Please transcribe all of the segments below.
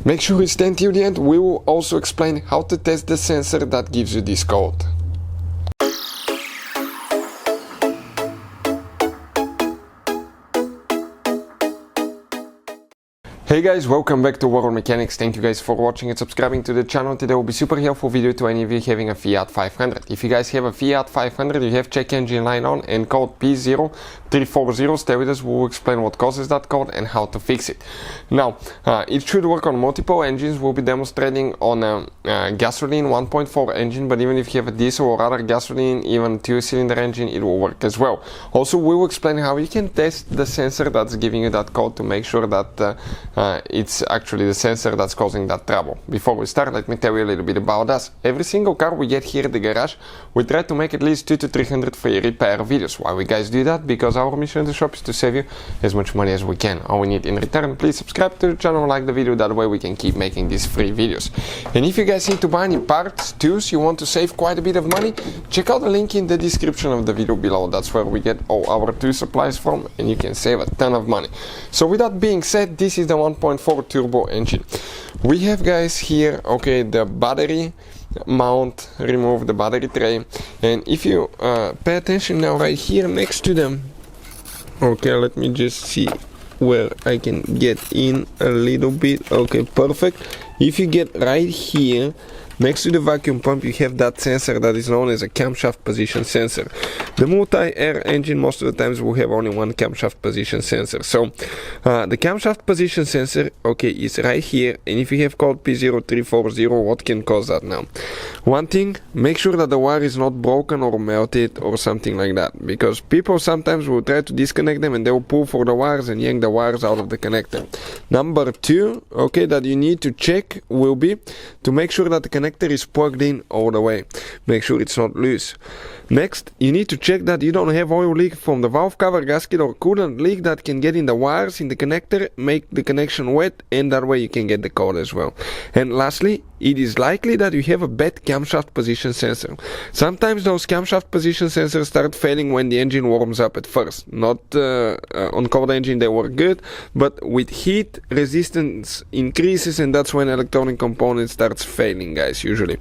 Make sure you stay until the end. We will also explain how to test the sensor that gives you this code. Hey guys, welcome back to World Mechanics. Thank you guys for watching and subscribing to the channel. Today will be super helpful video to any of you having a Fiat 500. If you guys have a Fiat 500, you have check engine light on and code P0340, stay with us. We will explain what causes that code and how to fix it. Now, it should work on multiple engines. We'll be demonstrating on a gasoline 1.4 engine, but even if you have a diesel or other gasoline, even 2-cylinder engine, it will work as well. Also, we will explain how you can test the sensor that's giving you that code to make sure that it's actually the sensor that's causing that trouble. Before we start, let me tell you a little bit about us. Every single car we get here at the garage, we try to make at least 200 to 300 free repair videos. Why we guys do that? Because our mission in the shop is to save you as much money as we can. All we need in return, please subscribe to the channel, like the video, that way we can keep making these free videos. And if you guys need to buy any parts, tools, you want to save quite a bit of money, check out the link in the description of the video below. That's where we get all our tool supplies from, and you can save a ton of money. So with that being said, this is the 1.4 turbo engine. We have guys here, okay, the battery mount, remove the battery tray, and if you pay attention now right here next to them, okay, let me just see where I can get in a little bit. Okay, perfect. If you get right here next to the vacuum pump, you have that sensor that is known as a camshaft position sensor. The multi-air engine most of the times will have only one camshaft position sensor. So the camshaft position sensor, okay, is right here, and if you have code P0340, what can cause that now? One thing, make sure that the wire is not broken or melted or something like that, because people sometimes will try to disconnect them and they will pull for the wires and yank the wires out of the connector. Number two, okay, that you need to check will be to make sure that the connector is plugged in all the way. Make sure it's not loose. Next, you need to check that you don't have oil leak from the valve cover, gasket, or coolant leak that can get in the wires in the connector, make the connection wet, and that way you can get the code as well. And lastly, it is likely that you have a bad camshaft position sensor. Sometimes those camshaft position sensors start failing when the engine warms up at first. Not on cold engine they work good, but with heat resistance increases, and that's when electronic component starts failing, guys, usually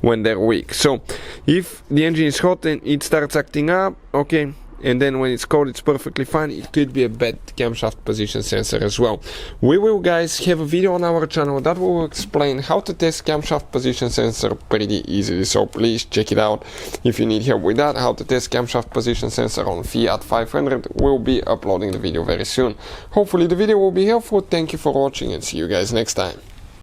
when they're weak. So if the engine is hot and it starts acting up, okay, and then when it's cold it's perfectly fine, it could be a bad camshaft position sensor as well. We will guys have a video on our channel that will explain how to test camshaft position sensor pretty easily, so please check it out if you need help with that. How to test camshaft position sensor on Fiat 500, we'll be uploading the video very soon. Hopefully the video will be helpful. Thank you for watching and see you guys next time.